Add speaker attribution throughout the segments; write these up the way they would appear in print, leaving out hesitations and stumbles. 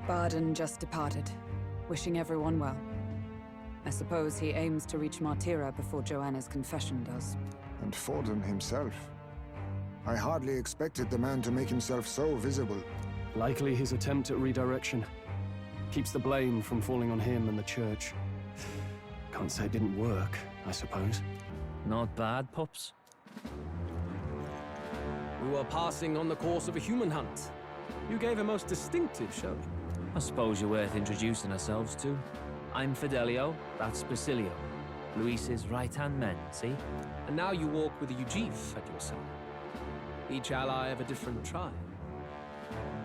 Speaker 1: Forden just departed, wishing everyone well. I suppose he aims to reach Martyra before Joanna's confession does.
Speaker 2: And Forden himself. I hardly expected the man to make himself so visible.
Speaker 3: Likely his attempt at redirection. Keeps the blame from falling on him and the church. Can't say it didn't work, I suppose.
Speaker 4: Not bad, pups.
Speaker 5: We were passing on the course of a human hunt. You gave a most distinctive showing.
Speaker 4: I suppose you're worth introducing ourselves to. I'm Fidelio, that's Basilio. Luis's right-hand men, see?
Speaker 5: And now you walk with a Ujif at your side. Each ally of a different tribe.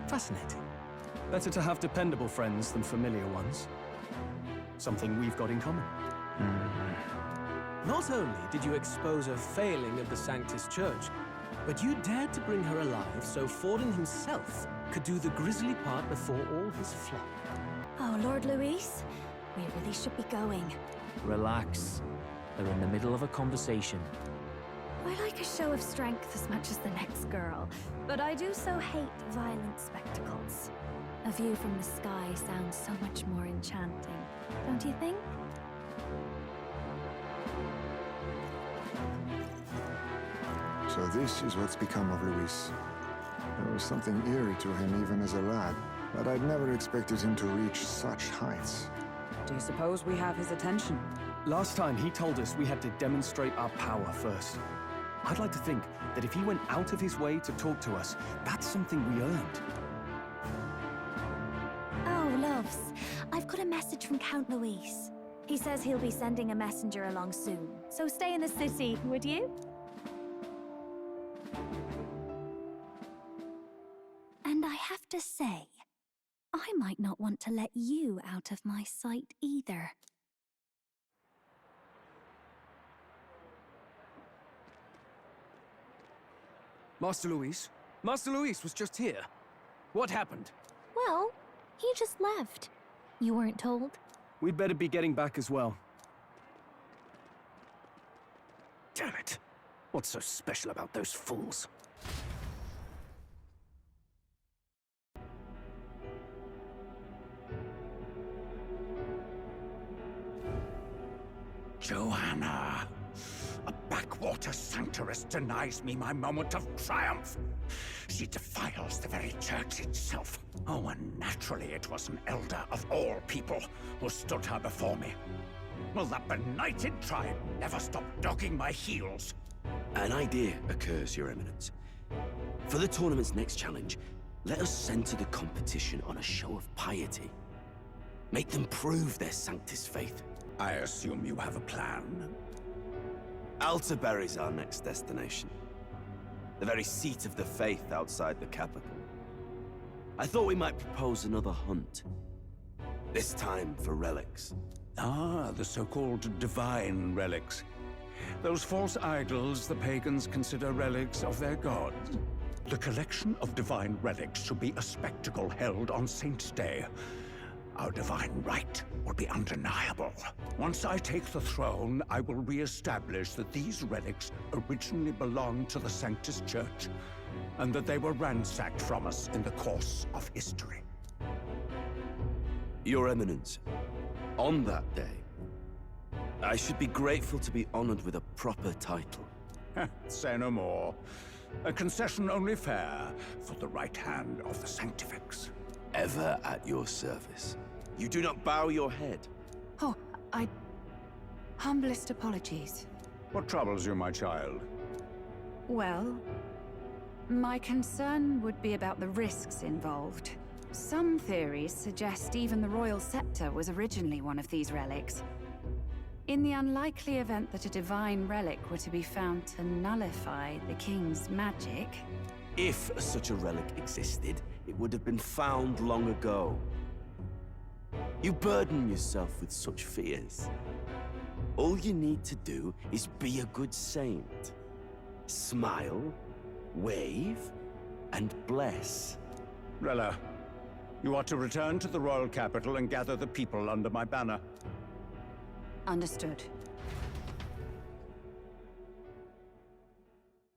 Speaker 5: Fascinating.
Speaker 3: Better to have dependable friends than familiar ones. Something we've got in common.
Speaker 5: Not only did you expose a failing of the Sanctus Church, but you dared to bring her alive so Forden himself could do the grisly part before all his flock.
Speaker 6: Oh, Lord Luis, we really should be going.
Speaker 4: Relax. They're in the middle of a conversation.
Speaker 6: I like a show of strength as much as the next girl, but I do so hate violent spectacles. A view from the sky sounds so much more enchanting, don't you think?
Speaker 2: So this is what's become of Luis. There was something eerie to him even as a lad, but I'd never expected him to reach such heights.
Speaker 1: Do you suppose we have his attention?
Speaker 3: Last time he told us we had to demonstrate our power first. I'd like to think that if he went out of his way to talk to us, that's something we earned.
Speaker 6: Oh, loves, I've got a message from Count Luis. He says he'll be sending a messenger along soon, so stay in the city, would you? And I have to say, I might not want to let you out of my sight either.
Speaker 5: Master Luis? Master Luis was just here. What happened?
Speaker 6: Well, he just left. You weren't told?
Speaker 3: We'd better be getting back as well.
Speaker 5: Damn it. What's so special about those fools?
Speaker 7: Joanna! A backwater sanctuarist denies me my moment of triumph! She defiles the very church itself. Oh, and naturally it was an elder of all people who stood her before me. Will that benighted tribe never stop dogging my heels?
Speaker 8: An idea occurs, Your Eminence. For the tournament's next challenge, let us center the competition on a show of piety. Make them prove their Sanctus faith.
Speaker 7: I assume you have a plan?
Speaker 8: Altaberry's our next destination. The very seat of the faith outside the capital. I thought we might propose another hunt. This time for relics.
Speaker 7: Ah, the so-called divine relics. Those false idols the pagans consider relics of their gods. The collection of divine relics should be a spectacle held on Saint's Day. Our divine right will be undeniable. Once I take the throne, I will re-establish that these relics originally belonged to the Sanctus Church, and that they were ransacked from us in the course of history.
Speaker 8: Your Eminence, on that day, I should be grateful to be honored with a proper title.
Speaker 7: Say no more. A concession only fair for the right hand of the Sanctifex.
Speaker 8: Ever at your service. You do not bow your head.
Speaker 1: Oh, humblest apologies.
Speaker 7: What troubles you, my child?
Speaker 1: Well, my concern would be about the risks involved. Some theories suggest even the royal scepter was originally one of these relics. In the unlikely event that a divine relic were to be found to nullify the king's magic...
Speaker 8: If such a relic existed, it would have been found long ago. You burden yourself with such fears. All you need to do is be a good saint. Smile, wave, and bless.
Speaker 7: Rella, you are to return to the royal capital and gather the people under my banner.
Speaker 1: Understood.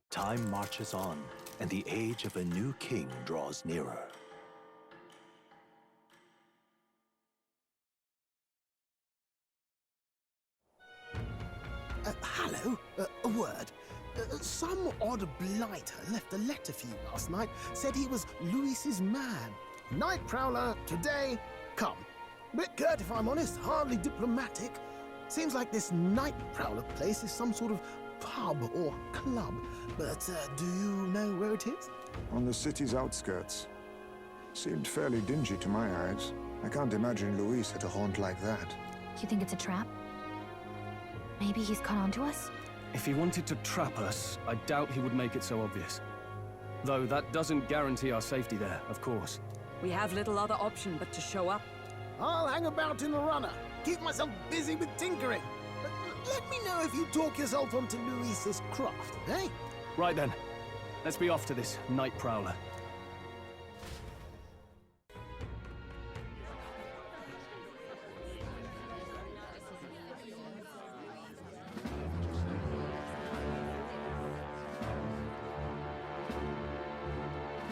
Speaker 9: Time marches on, and the age of a new king draws nearer. Hello, a word. Some odd blighter left a letter for you last night. Said he was Luis's man. Night Prowler, today, come. Bit curt if I'm honest, hardly diplomatic. Seems like this Night Prowler place is some sort of pub or club. But do you know where it is?
Speaker 2: On the city's outskirts. Seemed fairly dingy to my eyes. I can't imagine Luis at a haunt like that.
Speaker 6: You think it's a trap? Maybe he's caught on to us?
Speaker 3: If he wanted to trap us, I doubt he would make it so obvious. Though that doesn't guarantee our safety there, of course.
Speaker 10: We have little other option but to show up.
Speaker 9: I'll hang about in the runner. Keep myself busy with tinkering. Let me know if you talk yourself onto Luis's craft, eh?
Speaker 3: Right then. Let's be off to this Night Prowler.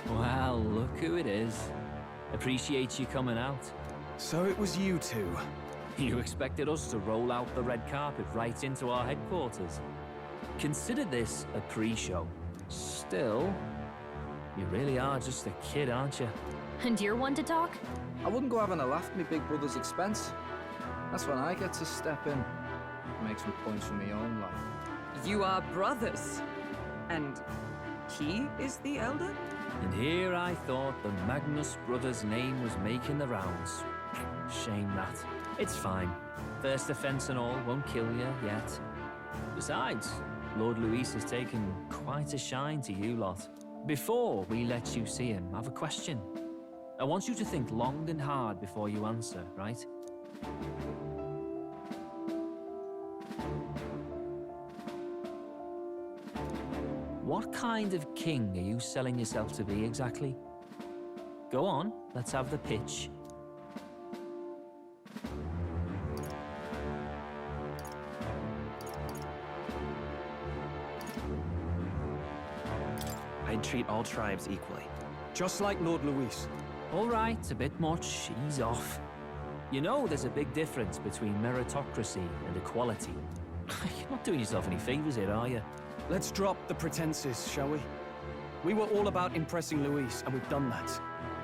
Speaker 4: Well, look who it is. Appreciate you coming out.
Speaker 3: So it was you two.
Speaker 4: You expected us to roll out the red carpet right into our headquarters. Consider this a pre-show. Still, you really are just a kid, aren't you?
Speaker 6: And you're one to talk?
Speaker 11: I wouldn't go having a laugh at my big brother's expense. That's when I get to step in. Make some points for my own life.
Speaker 10: You are brothers. And he is the elder?
Speaker 4: And here I thought the Magnus brothers' name was making the rounds. Shame that. It's fine. First offense and all won't kill you yet. Besides, Lord Luis has taken quite a shine to you lot. Before we let you see him, I have a question. I want you to think long and hard before you answer, right? What kind of king are you selling yourself to be exactly? Go on, let's have the pitch.
Speaker 12: I'd treat all tribes equally.
Speaker 3: Just like Lord Luis.
Speaker 4: All right, a bit much, ease off. You know there's a big difference between meritocracy and equality. You're not doing yourself any favors here, are you?
Speaker 3: Let's drop the pretenses, shall we? We were all about impressing Luis, and we've done that.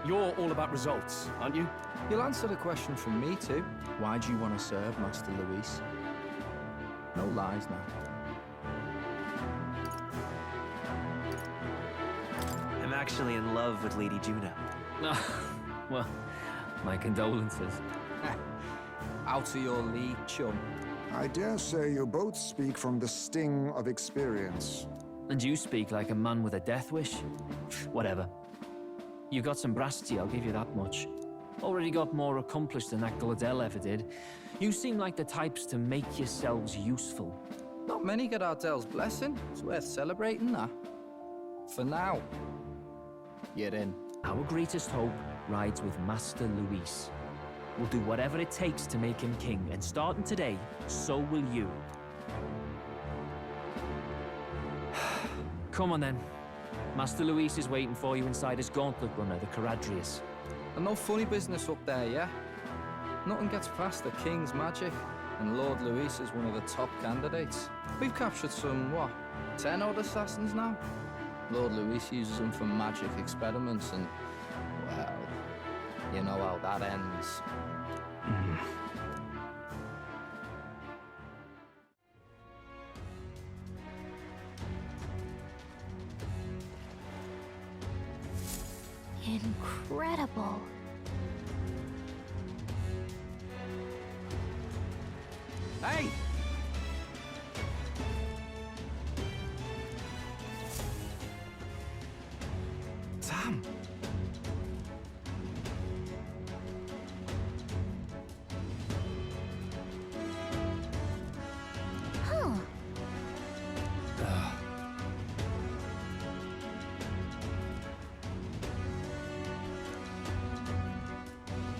Speaker 3: You're all about results, aren't you?
Speaker 11: You'll answer the question from me too. Why do you want to serve Master Luis? No lies now.
Speaker 12: I'm actually in love with Lady Juna.
Speaker 4: Well, my condolences.
Speaker 11: Out of your league, chum.
Speaker 2: I dare say you both speak from the sting of experience.
Speaker 4: And you speak like a man with a death wish. Whatever. You got some brass to you, I'll give you that much. Already got more accomplished than that Glodell ever did. You seem like the types to make yourselves useful.
Speaker 11: Not many get Ardell's blessing. It's worth celebrating that. For now, you're in.
Speaker 4: Our greatest hope rides with Master Luis. We'll do whatever it takes to make him king, and starting today, so will you. Come on then. Master Luis is waiting for you inside his gauntlet runner, the Charadrius.
Speaker 11: And no funny business up there, yeah? Nothing gets past the king's magic, and Lord Luis is one of the top candidates. We've captured some, what, 10 odd assassins now? Lord Luis uses them for magic experiments, and, well, you know how that ends.
Speaker 6: Incredible.
Speaker 11: Hey!
Speaker 12: Sam!
Speaker 6: Huh.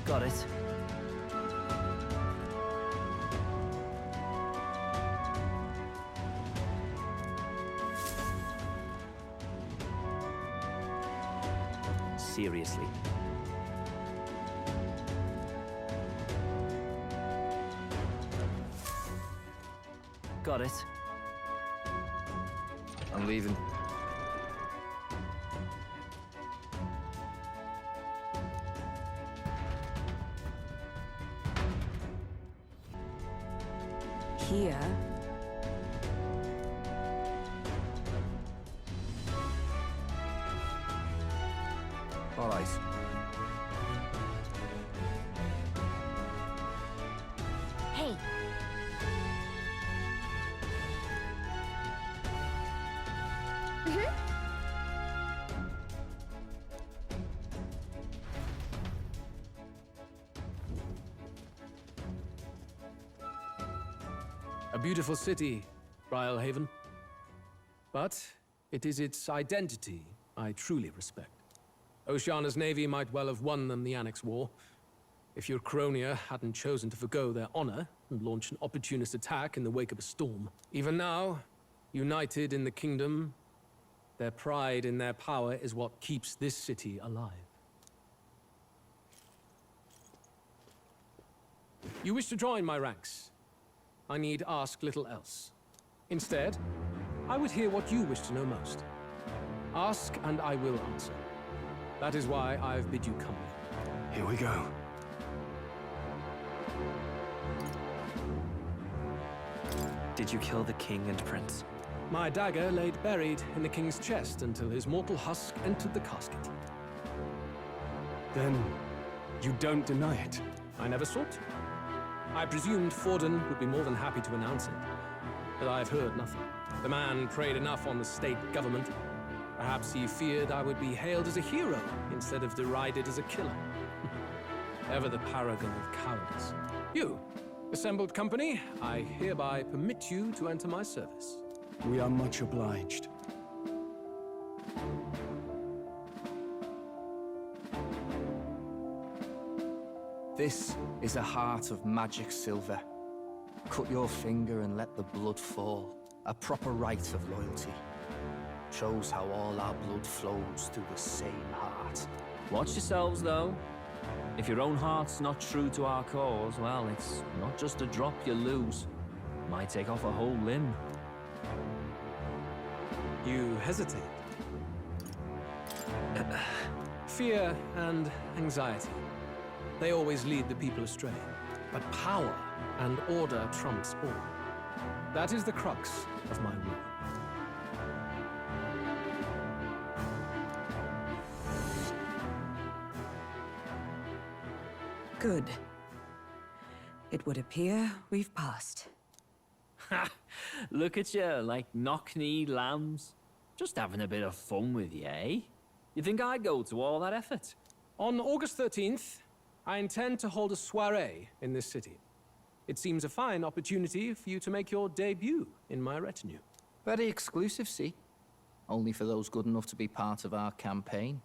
Speaker 4: Got it. Seriously. Got it.
Speaker 11: I'm leaving.
Speaker 10: Here?
Speaker 11: All right.
Speaker 6: Hey,
Speaker 5: A beautiful city, Haven. But it is its identity I truly respect. Oceana's navy might well have won them the Annex War, if your Cronia hadn't chosen to forgo their honor and launch an opportunist attack in the wake of a storm. Even now, united in the kingdom, their pride in their power is what keeps this city alive. You wish to join my ranks. I need ask little else. Instead, I would hear what you wish to know most. Ask and I will answer. That is why I've bid you come.
Speaker 3: Here we go.
Speaker 12: Did you kill the king and prince?
Speaker 5: My dagger laid buried in the king's chest until his mortal husk entered the casket.
Speaker 3: Then, you don't deny it?
Speaker 5: I never sought to. I presumed Forden would be more than happy to announce it, but I've heard nothing. The man preyed enough on the state government. Perhaps he feared I would be hailed as a hero instead of derided as a killer. Ever the paragon of cowardice. You, assembled company, I hereby permit you to enter my service.
Speaker 3: We are much obliged.
Speaker 11: This is a heart of magic silver. Cut your finger and let the blood fall. A proper rite of loyalty. Shows how all our blood flows through the same heart.
Speaker 4: Watch yourselves, though. If your own heart's not true to our cause, well, it's not just a drop you lose. Might take off a whole limb.
Speaker 5: You hesitate. Fear and anxiety. They always lead the people astray. But power and order trumps all. That is the crux of my rule.
Speaker 10: Good. It would appear we've passed.
Speaker 4: Ha! Look at you, like knock-kneed lambs. Just having a bit of fun with you, eh? You think I'd go to all that effort?
Speaker 5: On August 13th, I intend to hold a soiree in this city. It seems a fine opportunity for you to make your debut in my retinue.
Speaker 11: Very exclusive, see? Only for those good enough to be part of our campaign.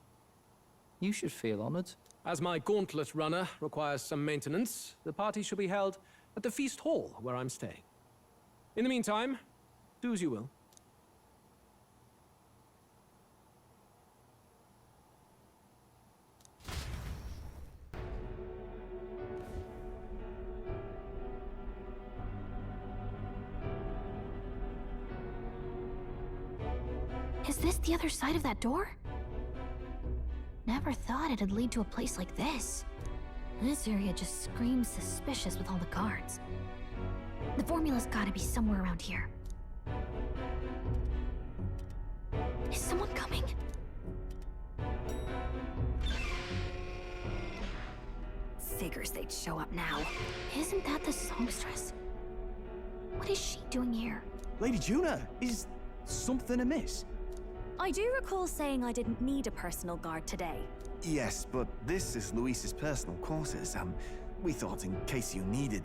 Speaker 11: You should feel honored.
Speaker 5: As my gauntlet runner requires some maintenance, the party shall be held at the feast hall where I'm staying. In the meantime, do as you will.
Speaker 6: is this the other side of that door? Never thought it'd lead to a place like this. This area just screams suspicious with all the guards. The formula's gotta be somewhere around here. Is someone coming?
Speaker 1: Figures they'd show up now.
Speaker 6: Isn't that the Songstress? What is she doing here?
Speaker 12: Lady Juna, is something amiss?
Speaker 6: I do recall saying I didn't need a personal guard today.
Speaker 12: Yes, but this is Luis's personal quarters. We thought in case you needed...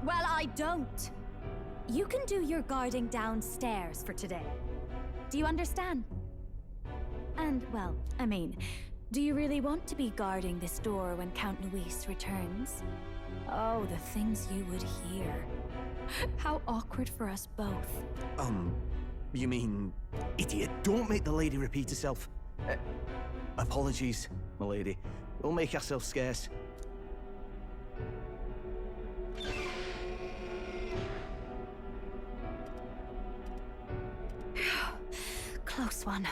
Speaker 6: Well, I don't. You can do your guarding downstairs for today. Do you understand? And, well, I mean, do you really want to be guarding this door when Count Luis returns? Oh, the things you would hear. How awkward for us both.
Speaker 12: You mean... Idiot, don't make the lady repeat herself. Apologies, my lady. We'll make ourselves scarce.
Speaker 6: close one.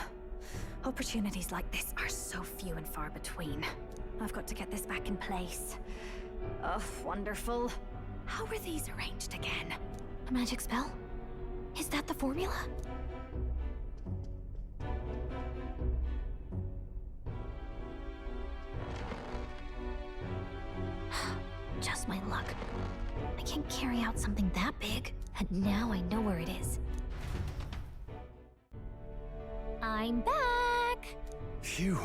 Speaker 6: Opportunities like this are so few and far between. I've got to get this back in place. Oh, wonderful. How were these arranged again? A magic spell? Is that the formula? Just my luck. I can't carry out something that big, and now I know where it is. I'm back!
Speaker 3: Phew.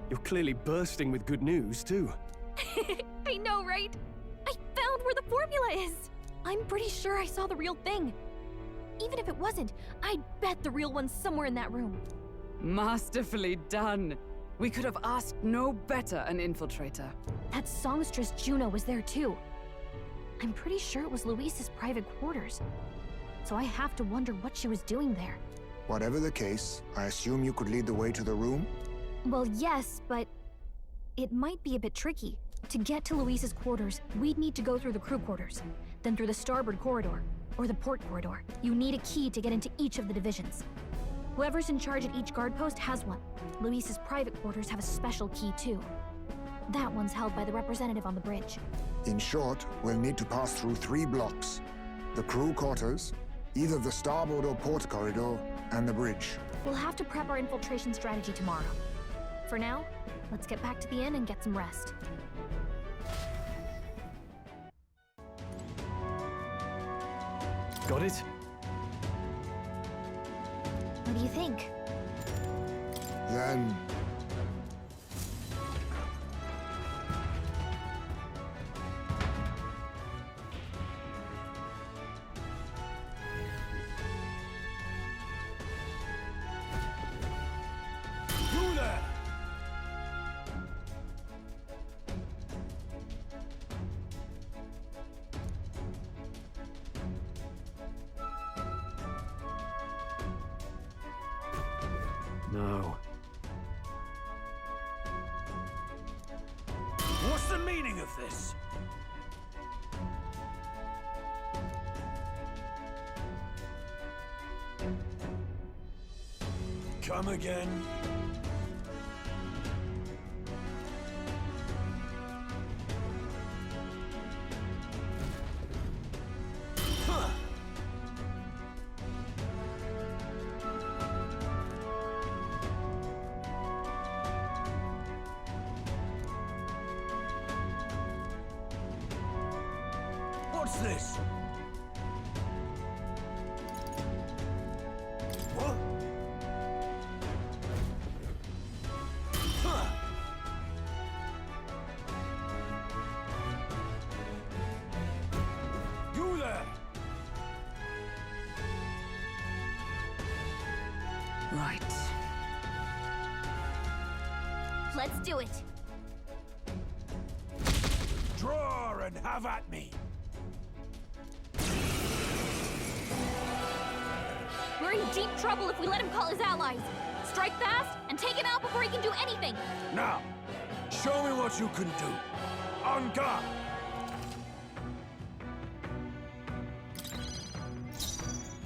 Speaker 3: You're clearly bursting with good news, too.
Speaker 6: I know, right? I found where the formula is! I'm pretty sure I saw the real thing. Even if it wasn't, I'd bet the real one's somewhere in that room.
Speaker 10: Masterfully done. We could have asked no better an infiltrator.
Speaker 6: That songstress Juno was there too. I'm pretty sure it was Luis's private quarters. So I have to wonder what she was doing there.
Speaker 2: Whatever the case, I assume you could lead the way to the room?
Speaker 6: Well, yes, but it might be a bit tricky. To get to Luis's quarters, we'd need to go through the crew quarters, then through the starboard corridor, or the port corridor. You need a key to get into each of the divisions. Whoever's in charge at each guard post has one. Luis's private quarters have a special key too. That one's held by the representative on the bridge.
Speaker 2: In short, we'll need to pass through 3 blocks. The crew quarters, either the starboard or port corridor, and the bridge.
Speaker 6: We'll have to prep our infiltration strategy tomorrow. For now, let's get back to the inn and get some rest.
Speaker 3: Got it?
Speaker 6: What do you think?
Speaker 2: Then...
Speaker 7: You there!
Speaker 3: No.
Speaker 7: What's the meaning of this? Come again? Huh. What's this? What? Huh. You there!
Speaker 10: Right.
Speaker 6: Let's do it!
Speaker 7: Draw and have at me!
Speaker 6: We're in deep trouble if we let him call his allies. Strike fast and take him out before he can do anything.
Speaker 7: Now, show me what you can do. On guard!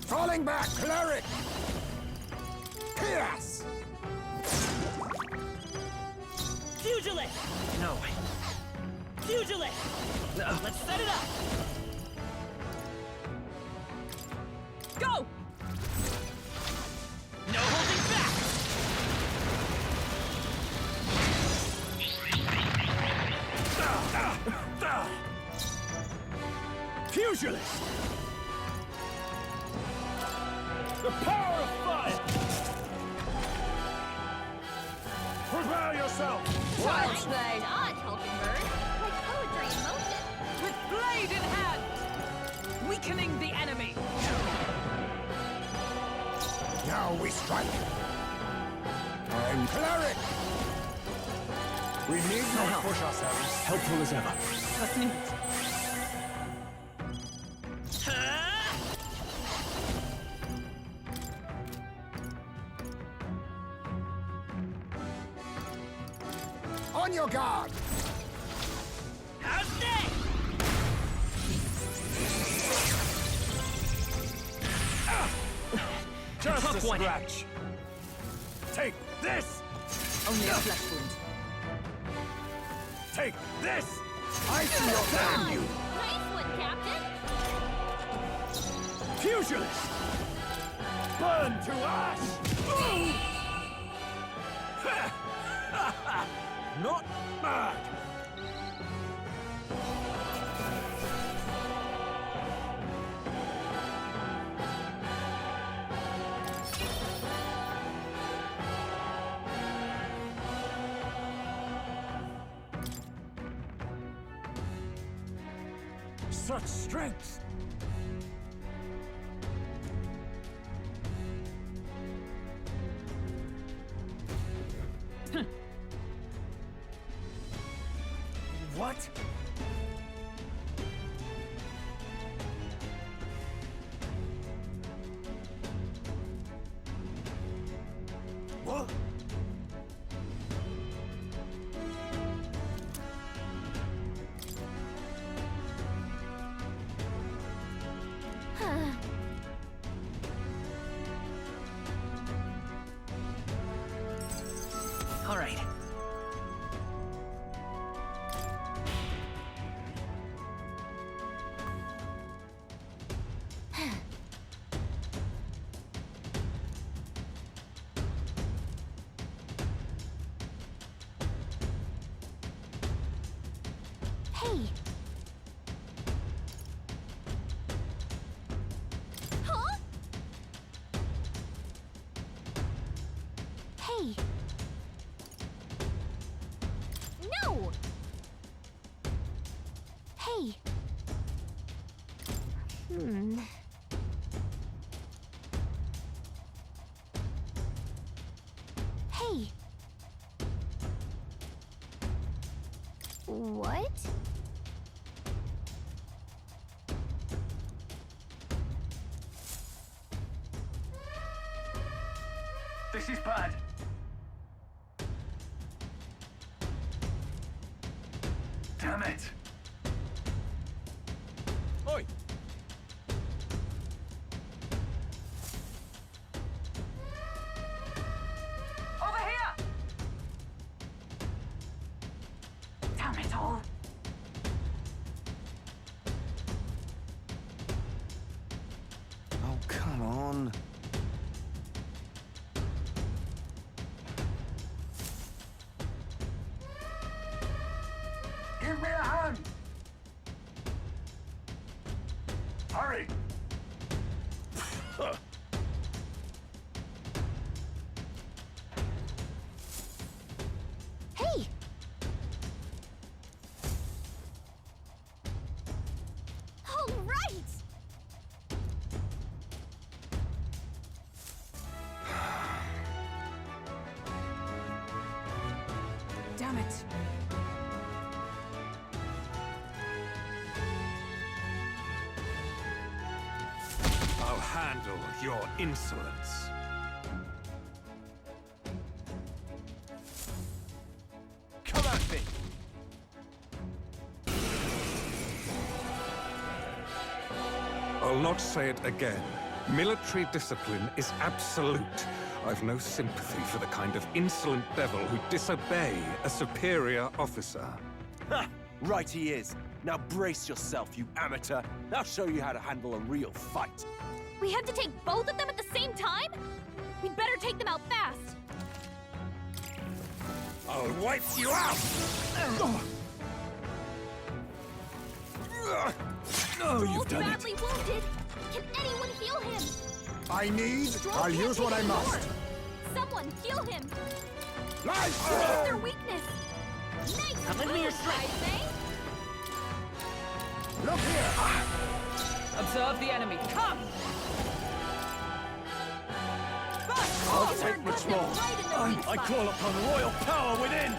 Speaker 2: Falling back, cleric! Pierce!
Speaker 13: Pugilist!
Speaker 4: No.
Speaker 13: Pugilist!
Speaker 4: No.
Speaker 13: Let's set it up! Go! No holding back!
Speaker 7: Pugilist! The power of fire! Prepare yourself!
Speaker 10: Child's play!
Speaker 6: Dodge, Hulkenberg. Like poetry in motion.
Speaker 10: With blade in hand! Weakening the enemy!
Speaker 2: Now we strike. I'm cleric! We need not push ourselves.
Speaker 3: Helpful as ever.
Speaker 10: Was nicht.
Speaker 2: On your guard!
Speaker 13: How's that?
Speaker 7: Just a scratch! Take this!
Speaker 10: Only a flesh wound.
Speaker 7: Take this! I see your damn you!
Speaker 6: Nice one, Captain!
Speaker 7: Fusionist! Burn to ash! Not bad! Such strength! What? What?
Speaker 12: All right.
Speaker 6: Hey! Huh? Hey! No! Hey! Hey! What?
Speaker 7: This is bad. Damn it.
Speaker 5: Oi!
Speaker 13: Over here! Damn it all.
Speaker 2: Oh, come on.
Speaker 7: Give me a hand! Hurry!
Speaker 6: Hey! All right!
Speaker 1: Damn it.
Speaker 7: I'll handle your insolence.
Speaker 12: Come at me!
Speaker 7: I'll not say it again. Military discipline is absolute. I've no sympathy for the kind of insolent devil who disobey a superior officer.
Speaker 8: Ha! Right he is. Now brace yourself, you amateur. I'll show you how to handle a real fight.
Speaker 6: We have to take both of them at the same time? We'd better take them out fast.
Speaker 7: I'll wipe you out! Oh, you've done it.
Speaker 6: badly wounded. Can anyone heal him?
Speaker 2: I need. I'll use what I must.
Speaker 6: Someone heal him.
Speaker 2: Nice!
Speaker 6: What is their weakness? Nice.
Speaker 13: Come lend me your strength.
Speaker 6: I say.
Speaker 2: Look here!
Speaker 10: Observe the enemy. Come!
Speaker 7: I'll take what's wrong. I call upon royal power within!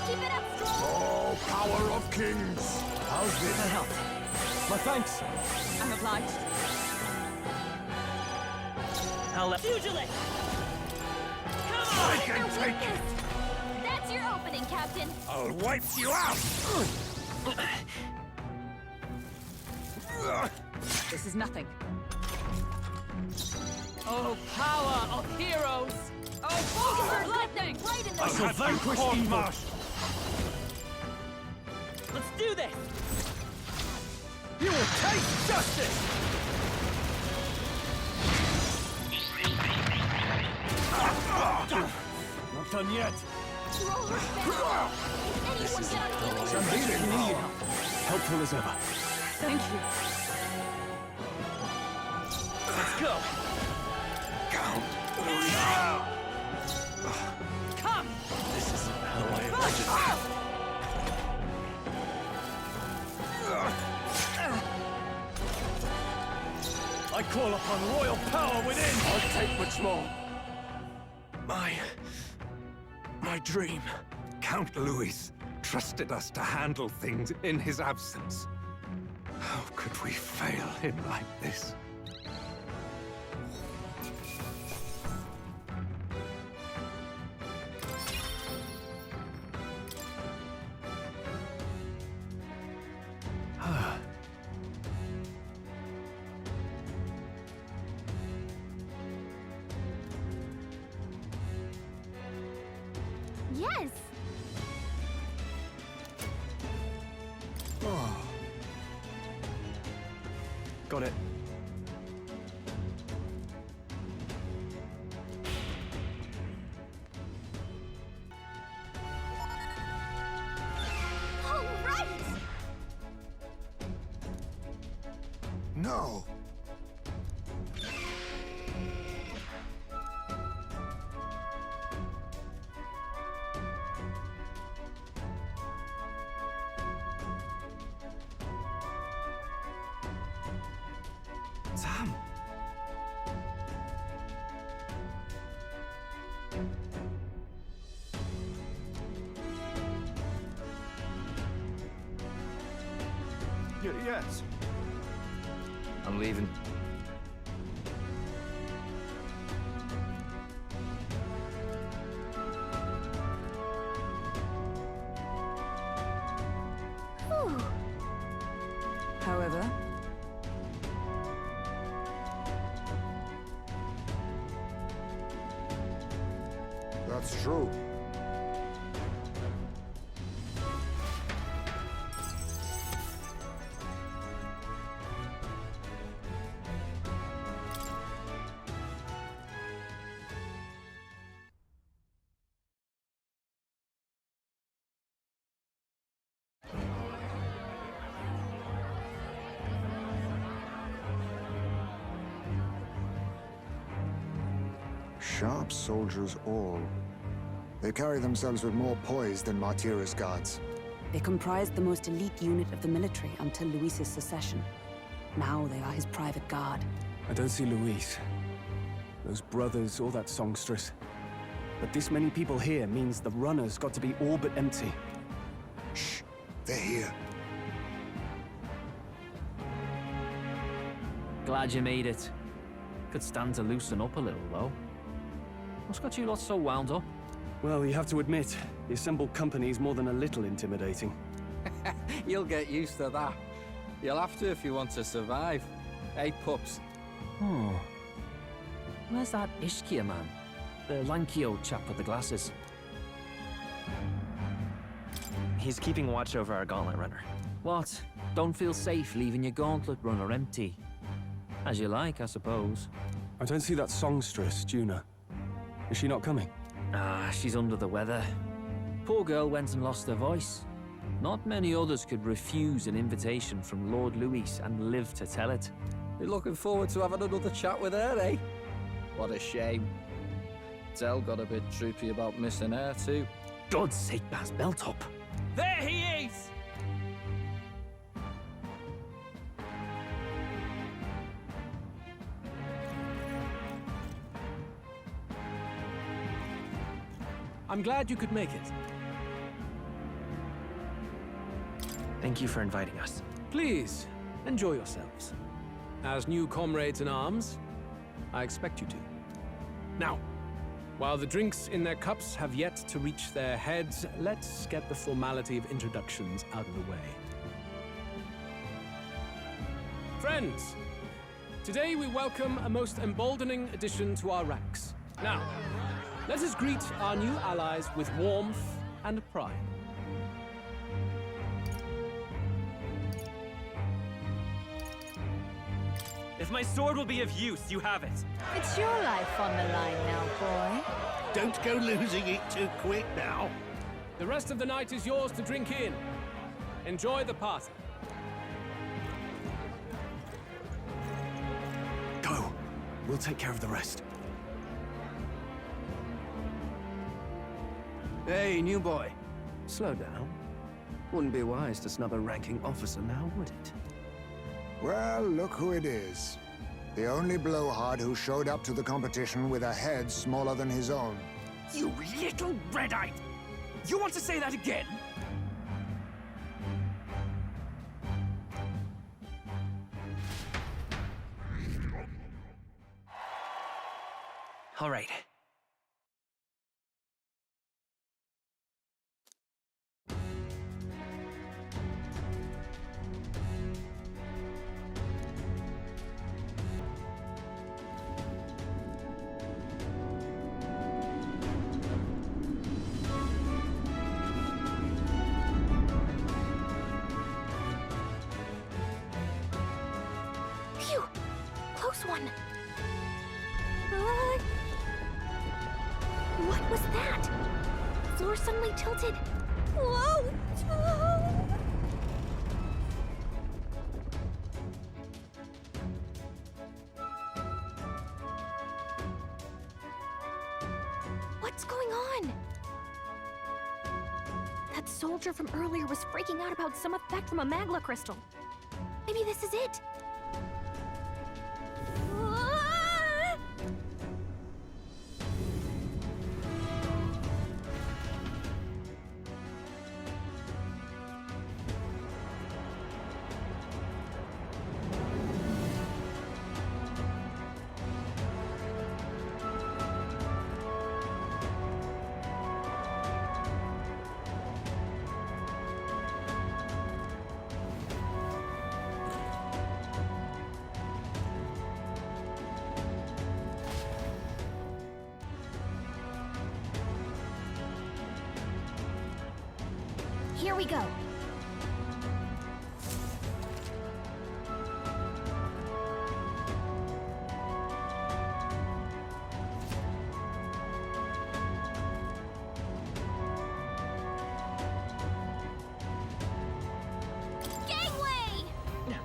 Speaker 6: Keep it up, Stroll.
Speaker 2: Oh, power of kings! How's this?
Speaker 3: My thanks.
Speaker 10: I'm obliged.
Speaker 13: I'll let Pugilist! Come
Speaker 7: I
Speaker 13: on!
Speaker 7: can take it!
Speaker 6: That's your opening, Captain.
Speaker 7: I'll wipe you out!
Speaker 10: This is nothing. Oh, power of heroes! Oh, lightning!
Speaker 6: Right in the
Speaker 7: I shall vanquish evil.
Speaker 13: Let's do this!
Speaker 3: You will taste justice! Not done yet. Helpful as ever.
Speaker 10: Thank you.
Speaker 13: Let's go! Come!
Speaker 7: This isn't how I imagined.
Speaker 3: I call upon royal power within!
Speaker 7: I'll take much more. My dream. Count Louis trusted us to handle things in his absence. How could we fail him like this?
Speaker 6: Yes!
Speaker 3: Got it.
Speaker 6: All right!
Speaker 2: No!
Speaker 7: Sam! Yes.
Speaker 11: I'm leaving.
Speaker 6: Whew.
Speaker 1: However,
Speaker 2: That's true. Sharp soldiers all. They carry themselves with more poise than Martira's guards.
Speaker 1: they comprised the most elite unit of the military until Luis's secession. Now they are his private guard.
Speaker 3: I don't see Luis, those brothers, or that Songstress. But this many people here means the runners got to be all but empty.
Speaker 2: Shh, they're here.
Speaker 4: Glad you made it. Could stand to loosen up a little, though. What's got you lot so wound up?
Speaker 3: Well, you have to admit, the assembled company is more than a little intimidating.
Speaker 11: You'll get used to that. You'll have to if you want to survive. Hey, pups.
Speaker 4: Oh. Where's that Ishkia man? The lanky old chap with the glasses.
Speaker 14: He's keeping watch over our gauntlet runner.
Speaker 4: What? Don't feel safe leaving your gauntlet runner empty? As you like, I suppose.
Speaker 3: I don't see that Songstress, Juna. Is she not coming?
Speaker 4: Ah, she's under the weather. Poor girl went and lost her voice. Not many others could refuse an invitation from Lord Louis and live to tell it.
Speaker 11: You're looking forward to having another chat with her, eh? What a shame. Dell got a bit droopy about missing her, too.
Speaker 4: God's sake, Baz, belt up.
Speaker 13: There he is!
Speaker 5: I'm glad you could make it.
Speaker 14: Thank you for inviting us.
Speaker 5: Please, enjoy yourselves. As new comrades in arms, I expect you to. Now, while the drinks in their cups have yet to reach their heads, let's get the formality of introductions out of the way. Friends, today we welcome a most emboldening addition to our ranks. Now, Let us greet our new allies with warmth and pride.
Speaker 14: If my sword will be of use, you have it.
Speaker 6: It's your life on the line now, boy.
Speaker 12: Don't go losing it too quick now.
Speaker 5: The rest of the night is yours to drink in. Enjoy the party.
Speaker 3: Go. We'll take care of the rest.
Speaker 11: Hey, new boy. Slow down. Wouldn't be wise to snub a ranking officer now, would it?
Speaker 2: Well, look who it is. The only blowhard who showed up to the competition with a head smaller than his own.
Speaker 13: You little red-eyed! You want to say that again?
Speaker 14: All right.
Speaker 6: Phew! Close one. What was that? Floor suddenly tilted. Whoa! What's going on? That soldier from earlier was freaking out about some effect from a magla crystal. Maybe this is it. Here we go. Gangway! No.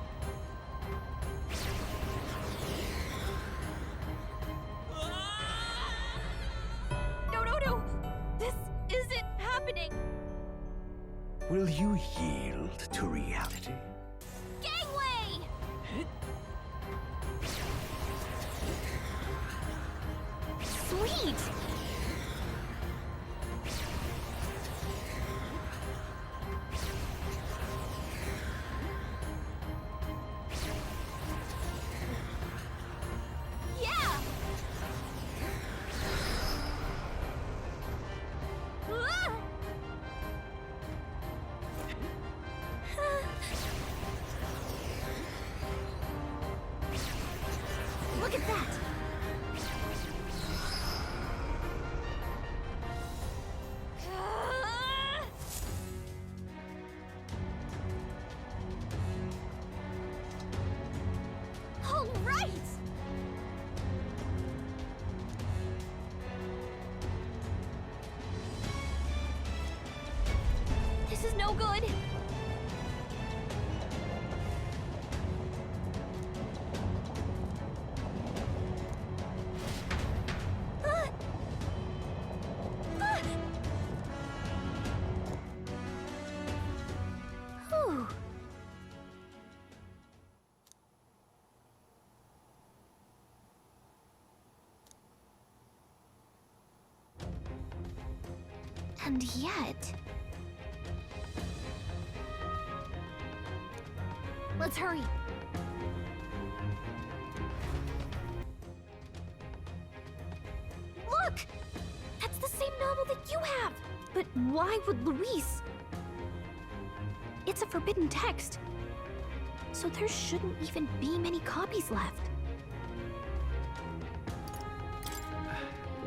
Speaker 6: This isn't happening.
Speaker 7: Will you yield to reality?
Speaker 6: Gangway! Sweet! Yeah! Look at that! All right! This is no good. Whew. And yet... Let's hurry. Look! That's the same novel that you have! But why would Luis? It's a forbidden text. So there shouldn't even be many copies left.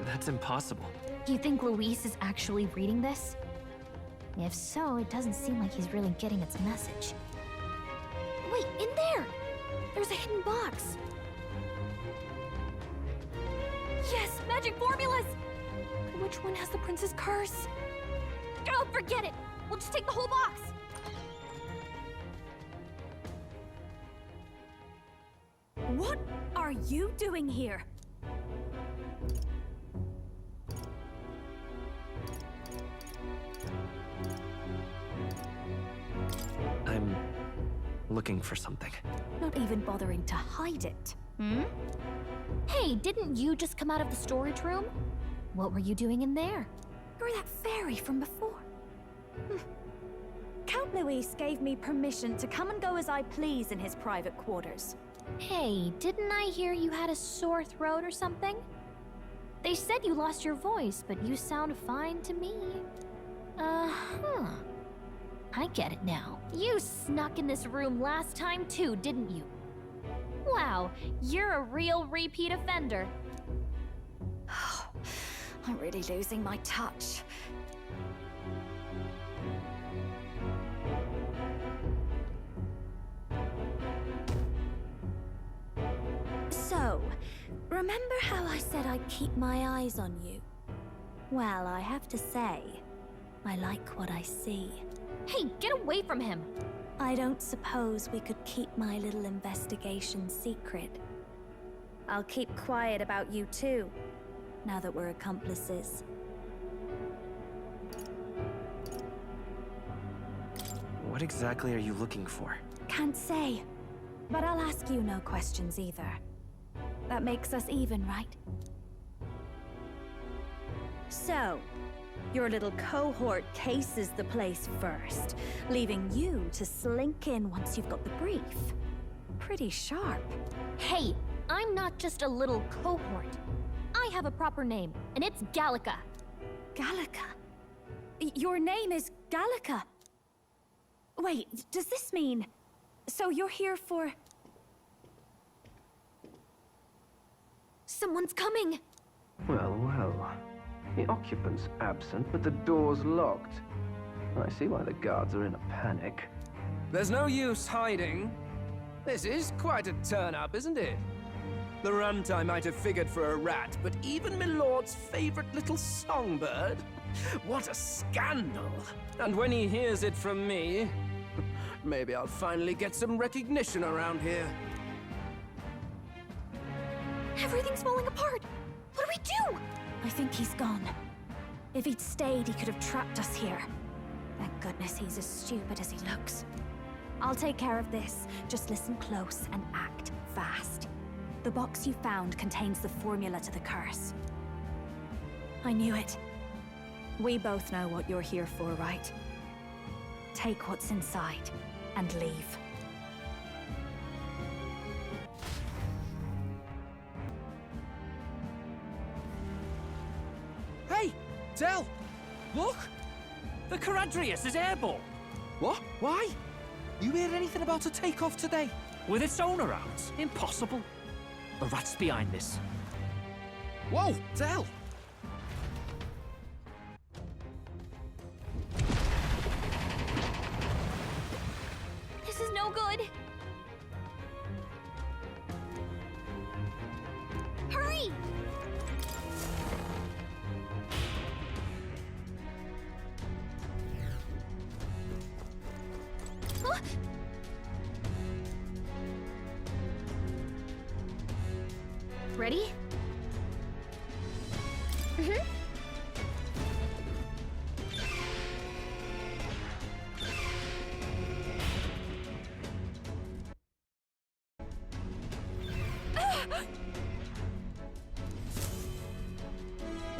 Speaker 14: That's impossible.
Speaker 15: Do you think Luis is actually reading this? If so, it doesn't seem like he's really getting its message. Wait, in there! There's a hidden box. Yes, magic formulas! But which one has the prince's curse? Oh, forget it! We'll just take the whole box!
Speaker 6: What are you doing here?
Speaker 14: I'm looking for something.
Speaker 6: Not even bothering to hide it.
Speaker 15: Hmm? Hey, didn't you just come out of the storage room? What were you doing in there?
Speaker 6: You're that fairy from before. Count Luis gave me permission to come and go as I please in his private quarters.
Speaker 15: Hey, didn't I hear you had a sore throat or something? They said you lost your voice, but you sound fine to me. Uh-huh. I get it now. You snuck in this room last time too, didn't you? Wow, you're a real repeat offender.
Speaker 6: I'm really losing my touch. So, remember how I said I'd keep my eyes on you? Well, I have to say, I like what I see.
Speaker 15: Hey, get away from him!
Speaker 6: I don't suppose we could keep my little investigation secret. I'll keep quiet about you too, now that we're accomplices.
Speaker 14: What exactly are you looking for?
Speaker 6: Can't say, but I'll ask you no questions either. That makes us even, right? So, your little cohort cases the place first, leaving you to slink in once you've got the brief. Pretty sharp.
Speaker 15: Hey, I'm not just a little cohort. I have a proper name, and it's Gallica.
Speaker 6: Gallica? Your name is Gallica? Wait, does this mean... So you're here for...
Speaker 15: Someone's coming!
Speaker 16: Well, well. The occupant's absent, but the door's locked. I see why the guards are in a panic.
Speaker 5: There's no use hiding. This is quite a turn-up, isn't it? The runt I might have figured for a rat, but even Milord's favorite little songbird? What a scandal! And when he hears it from me, maybe I'll finally get some recognition around here.
Speaker 6: Everything's falling apart! What do we do? I think he's gone. If he'd stayed, he could have trapped us here. Thank goodness he's as stupid as he looks. I'll take care of this. Just listen close and act fast. The box you found contains the formula to the curse. I knew it. We both know what you're here for, right? Take what's inside and leave.
Speaker 14: Hey! Del! Look! The Charadrius is airborne!
Speaker 5: What? Why? You hear anything about a takeoff today?
Speaker 14: With its own around? Impossible. The rat's behind this.
Speaker 5: Whoa! Del!
Speaker 15: This is no good! Hurry! Huh? Ready? Mm-hmm.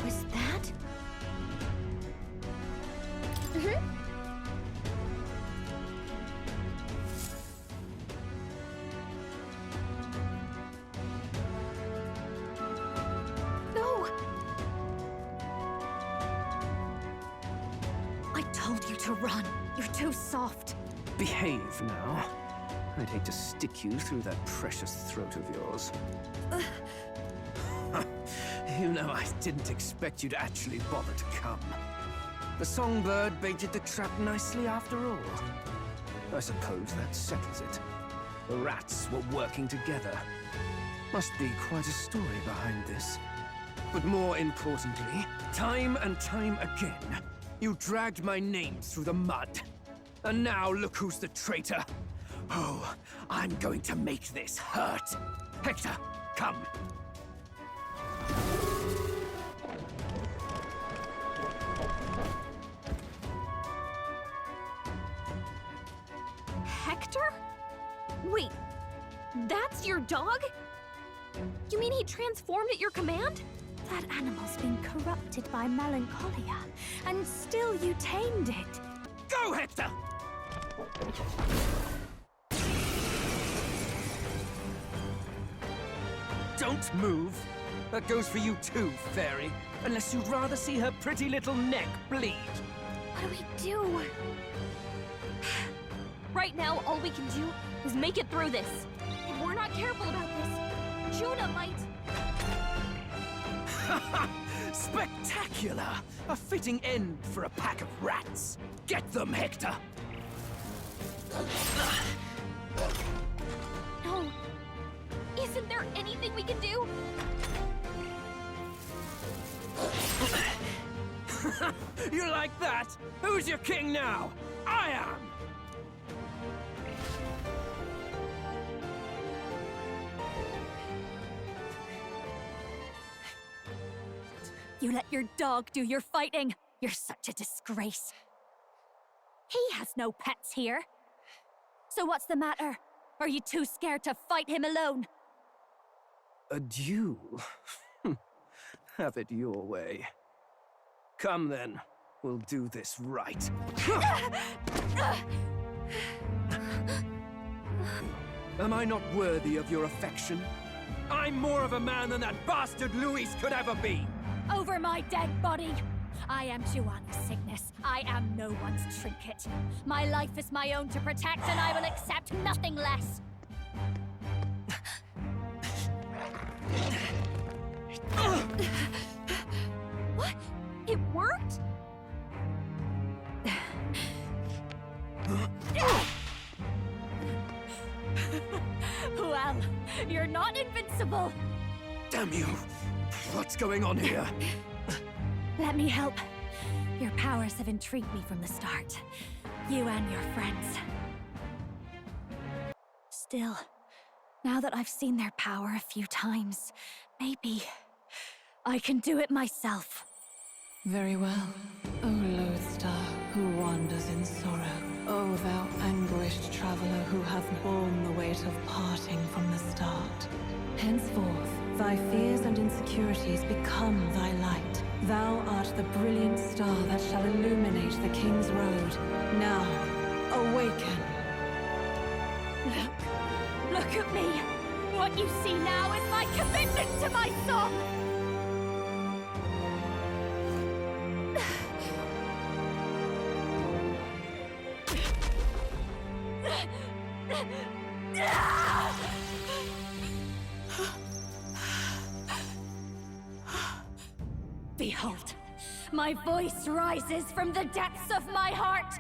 Speaker 6: Was that?
Speaker 15: Mm-hmm.
Speaker 6: No! I told you to run. You're too soft.
Speaker 16: Behave now. I'd hate to stick you through that precious throat of yours.
Speaker 13: You know, I didn't expect you to actually bother to come. The songbird baited the trap nicely after all. I suppose that settles it. The rats were working together. Must be quite a story behind this. But more importantly, time and time again, you dragged my name through the mud. And now look who's the traitor. Oh, I'm going to make this hurt. Hector, come.
Speaker 15: Hector? Wait, that's your dog? You mean he transformed at your command? That animal's been corrupted by melancholia, and still you tamed it.
Speaker 13: Go, Hector! Don't move. That goes for you too, fairy. Unless you'd rather see her pretty little neck bleed.
Speaker 15: What do we do? Right now, all we can do is make it through this. If we're not careful about this, Judah might...
Speaker 13: Spectacular! A fitting end for a pack of rats. Get them, Hector!
Speaker 15: No. Isn't there anything we can do?
Speaker 13: You like that? Who's your king now? I am!
Speaker 6: You let your dog do your fighting. You're such a disgrace. He has no pets here. So what's the matter? Are you too scared to fight him alone?
Speaker 13: A duel? Have it your way. Come then, we'll do this right. Am I not worthy of your affection? I'm more of a man than that bastard Luis could ever be!
Speaker 6: Over my dead body! I am Juana's Cygnus. I am no one's trinket. My life is my own to protect, and I will accept nothing less.
Speaker 15: What? It worked?
Speaker 6: Well, you're not invincible.
Speaker 13: Damn you! What's going on here?
Speaker 6: Let me help. Your powers have intrigued me from the start. You and your friends. Still, now that I've seen their power a few times, maybe I can do it myself.
Speaker 17: Very well, O lodestar who wanders in sorrow. O thou anguished traveler who hath borne the weight of parting from the start. Henceforth, thy fears and insecurities become thy light. Thou art the brilliant star that shall illuminate the King's road. Now, awaken.
Speaker 6: Look at me! What you see now is my commitment to my song! Behold, my voice rises from the depths of my heart!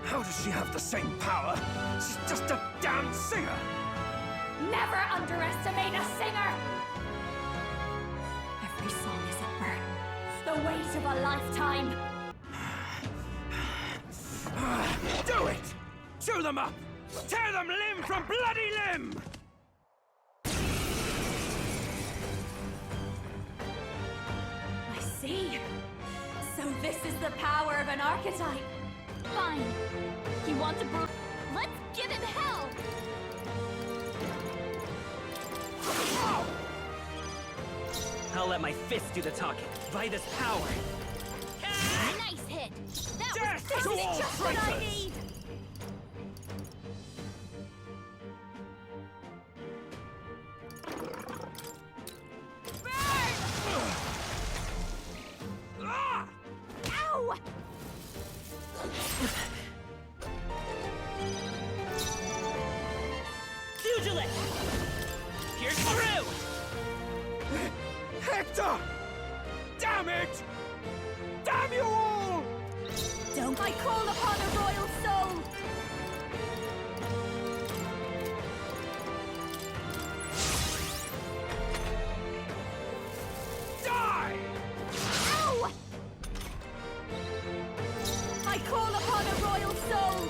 Speaker 13: How does she have the same power? She's just a damn singer!
Speaker 6: Never underestimate a singer! Every song is a burden, the weight of a lifetime.
Speaker 13: Do it! Chew them up! Tear them limb from bloody limb!
Speaker 6: I see. So this is the power of an archetype.
Speaker 15: Fine. You want to Let's give him hell!
Speaker 14: I'll let my fist do the talking. By this power.
Speaker 15: Nice! Nice hit! That
Speaker 14: Death
Speaker 15: was
Speaker 14: to all
Speaker 15: just what I
Speaker 14: traitors!
Speaker 15: need! Ow!
Speaker 14: Pugilist! Pierce through!
Speaker 13: Hector! Damn it! Damn you all!
Speaker 6: Don't I call upon a royal soul?
Speaker 13: Die!
Speaker 6: Ow! I call upon a royal soul!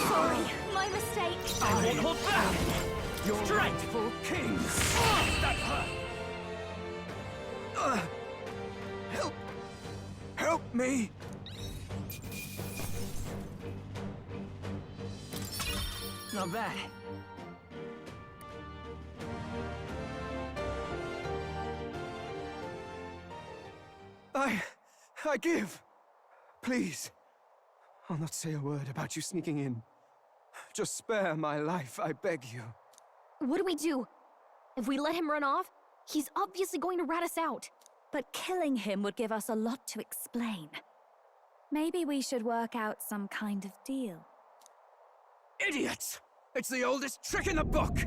Speaker 6: Sorry, my mistake.
Speaker 14: I won't hold back!
Speaker 13: Your
Speaker 14: Strike!
Speaker 13: rightful king!
Speaker 14: That hurt!
Speaker 13: Help! Help me!
Speaker 14: Not bad.
Speaker 13: I give. Please. I'll not say a word about you sneaking in. Just spare my life, I beg you.
Speaker 15: What do we do? If we let him run off, he's obviously going to rat us out.
Speaker 6: But killing him would give us a lot to explain. Maybe we should work out some kind of deal.
Speaker 13: Idiots! It's the oldest trick in the book!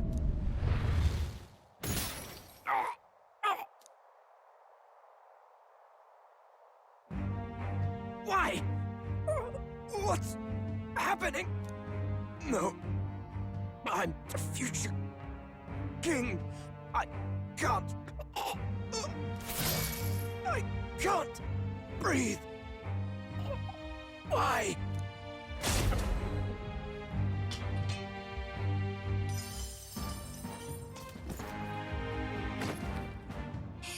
Speaker 13: Why? What's happening? No. I'm the future king. I can't. I can't breathe. Why?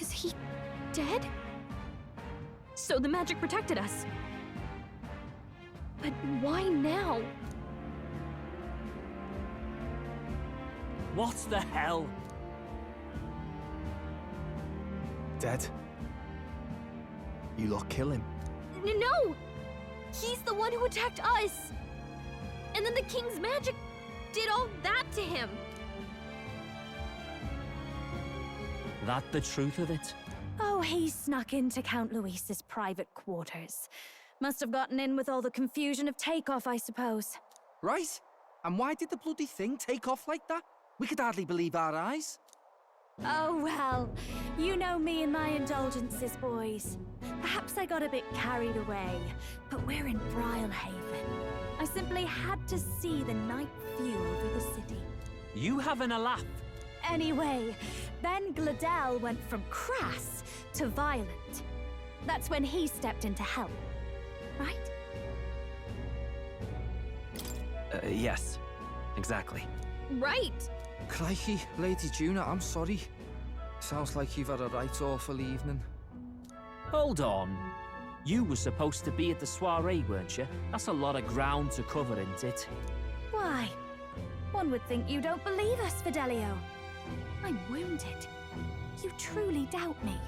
Speaker 15: Is he dead? So the magic protected us. But why now?
Speaker 14: What the hell?
Speaker 12: Dead? You lot kill him.
Speaker 15: No! He's the one who attacked us! And then the king's magic did all that to him!
Speaker 4: That the truth of it?
Speaker 6: Oh, he snuck into Count Luis's private quarters. Must have gotten in with all the confusion of takeoff, I suppose.
Speaker 11: Right? And why did the bloody thing take off like that? We could hardly believe our eyes.
Speaker 6: Oh, well, you know me and my indulgences, boys. Perhaps I got a bit carried away, but we're in Brilehaven. I simply had to see the night view over the city.
Speaker 14: You having a laugh?
Speaker 6: Anyway, then Glodell went from crass to violent. That's when he stepped in to help, right?
Speaker 4: Yes, exactly.
Speaker 15: Right!
Speaker 11: Crikey, Lady Juna, I'm sorry. Sounds like you've had a right awful evening.
Speaker 4: Hold on. You were supposed to be at the soiree, weren't you? That's a lot of ground to cover, isn't it?
Speaker 6: Why? One would think you don't believe us, Fidelio. I'm wounded. You truly doubt me.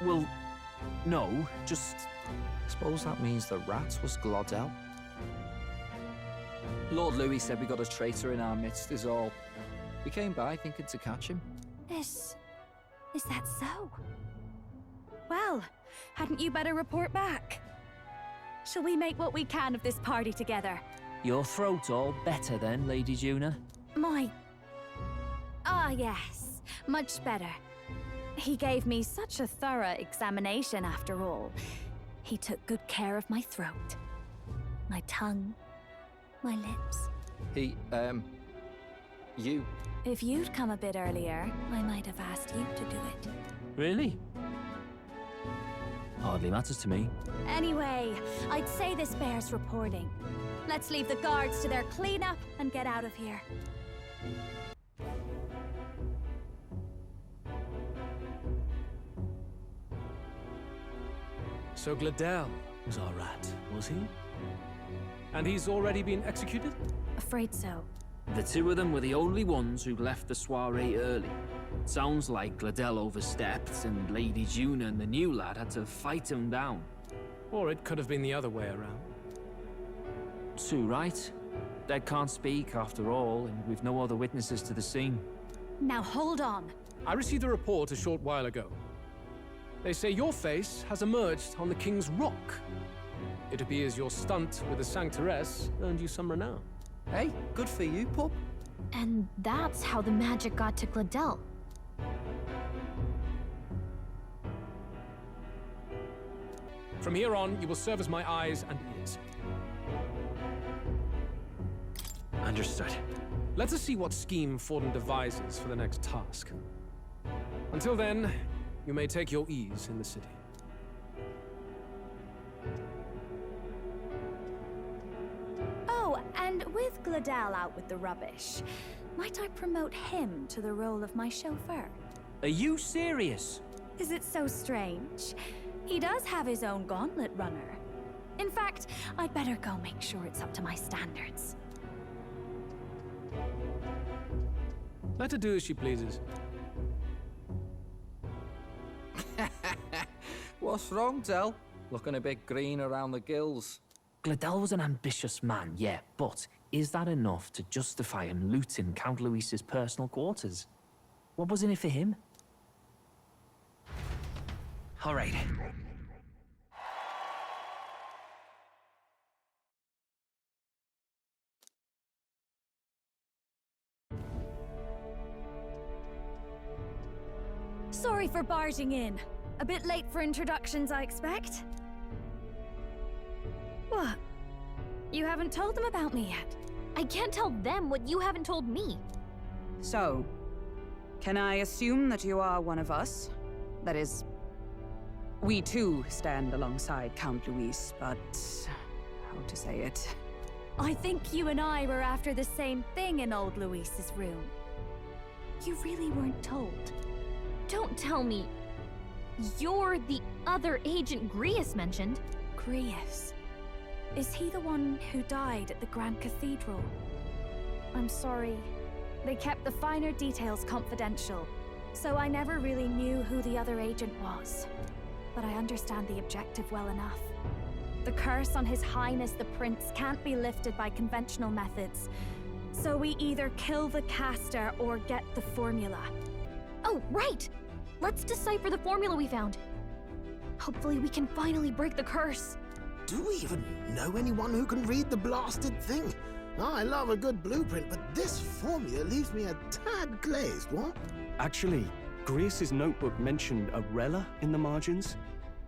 Speaker 4: Well, no, just...
Speaker 11: Suppose that means the rat was Glodell. Lord Louis said we got a traitor in our midst is all. We came by thinking to catch him.
Speaker 6: Is that so? Well, hadn't you better report back? Shall we make what we can of this party together?
Speaker 4: Your throat all better then, Lady Juna?
Speaker 6: Yes, much better. He gave me such a thorough examination after all. He took good care of my throat, my tongue, my lips.
Speaker 11: You.
Speaker 6: If you'd come a bit earlier, I might have asked you to do it.
Speaker 4: Really? Hardly matters to me.
Speaker 6: Anyway, I'd say this bears reporting. Let's leave the guards to their cleanup and get out of here.
Speaker 5: So Glodell was our rat, was he? And he's already been executed?
Speaker 6: Afraid so.
Speaker 4: The two of them were the only ones who left the soiree early. Sounds like Glodell overstepped, and Lady Juna and the new lad had to fight him down.
Speaker 5: Or it could have been the other way around.
Speaker 4: Too right. Dead can't speak, after all, and we've no other witnesses to the scene.
Speaker 1: Now hold on.
Speaker 5: I received a report a short while ago. They say your face has emerged on the King's Rock. It appears your stunt with the Sanctoress earned you some renown.
Speaker 11: Hey, good for you, pup.
Speaker 15: And that's how the magic got to Glodell.
Speaker 5: From here on, you will serve as my eyes and ears.
Speaker 3: Understood.
Speaker 5: Let us see what scheme Forden devises for the next task. Until then, you may take your ease in the city.
Speaker 6: Oh, and with Glodell out with the rubbish, might I promote him to the role of my chauffeur?
Speaker 14: Are you serious?
Speaker 6: Is it so strange? He does have his own gauntlet runner. In fact, I'd better go make sure it's up to my standards.
Speaker 5: Let her do as she pleases.
Speaker 11: What's wrong, Dell? Looking a bit green around the gills.
Speaker 4: Glodell was an ambitious man, yeah, but is that enough to justify him looting Count Luis's personal quarters? What was in it for him?
Speaker 14: All right.
Speaker 6: Sorry for barging in. A bit late for introductions, I expect. What? You haven't told them about me yet?
Speaker 15: I can't tell them what you haven't told me.
Speaker 10: So, can I assume that you are one of us? That is, we too stand alongside Count Luis, but how to say it?
Speaker 6: I think you and I were after the same thing in old Luis's room. You really weren't told.
Speaker 15: Don't tell me you're the other agent Grius mentioned.
Speaker 6: Grius? Is he the one who died at the Grand Cathedral? I'm sorry. They kept the finer details confidential, so I never really knew who the other agent was. But I understand the objective well enough. The curse on His Highness the Prince can't be lifted by conventional methods, so we either kill the caster or get the formula.
Speaker 15: Oh, right! Let's decipher the formula we found. Hopefully we can finally break the curse.
Speaker 9: Do we even know anyone who can read the blasted thing? I love a good blueprint, but this formula leaves me a tad glazed, what?
Speaker 3: Actually, Grius's notebook mentioned a Rella in the margins.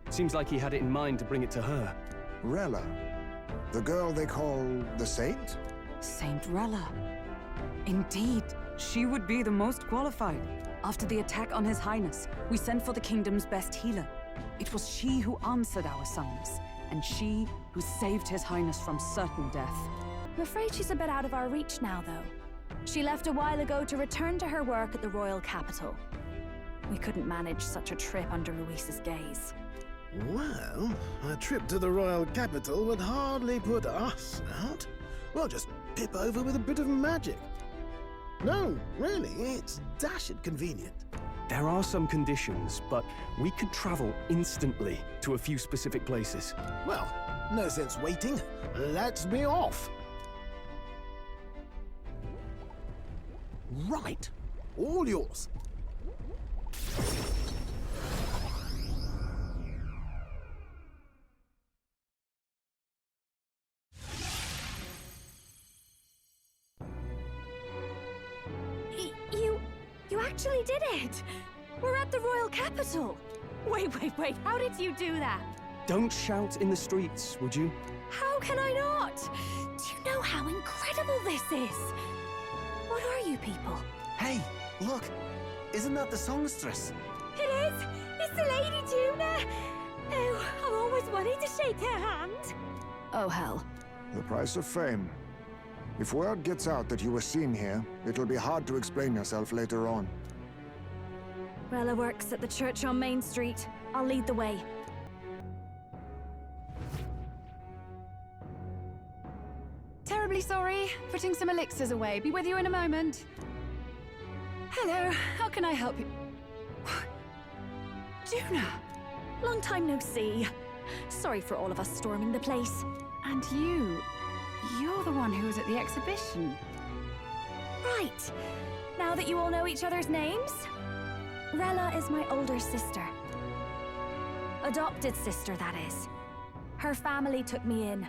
Speaker 3: Seems like he had it in mind to bring it to her.
Speaker 2: Rella? The girl they call the Saint?
Speaker 10: Saint Rella. Indeed, she would be the most qualified. After the attack on His Highness, we sent for the kingdom's best healer. It was she who answered our summons, and she who saved His Highness from certain death.
Speaker 6: I'm afraid she's a bit out of our reach now, though. She left a while ago to return to her work at the royal capital. We couldn't manage such a trip under Luis's gaze.
Speaker 9: Well, a trip to the royal capital would hardly put us out. We'll just pip over with a bit of magic. No, really, it's dashed convenient.
Speaker 3: There are some conditions, but we could travel instantly to a few specific places.
Speaker 9: Well, no sense waiting. Let's be off. Right. All yours.
Speaker 6: You actually did it! We're at the royal capital! Wait, how did you do that?
Speaker 3: Don't shout in the streets, would you?
Speaker 6: How can I not? Do you know how incredible this is? What are you people?
Speaker 12: Hey, look! Isn't that the Songstress?
Speaker 6: It is! It's the Lady Tuna! Oh, I've always wanted to shake her hand! Oh, hell.
Speaker 2: The price of fame. If word gets out that you were seen here, it'll be hard to explain yourself later on.
Speaker 6: Rella works at the church on Main Street. I'll lead the way.
Speaker 1: Terribly sorry. Putting some elixirs away. Be with you in a moment. Hello, how can I help you? Juna!
Speaker 6: Long time no see. Sorry for all of us storming the place.
Speaker 1: And you're the one who was at the exhibition.
Speaker 6: Right. Now that you all know each other's names, Rella is my older sister. Adopted sister, that is. Her family took me in.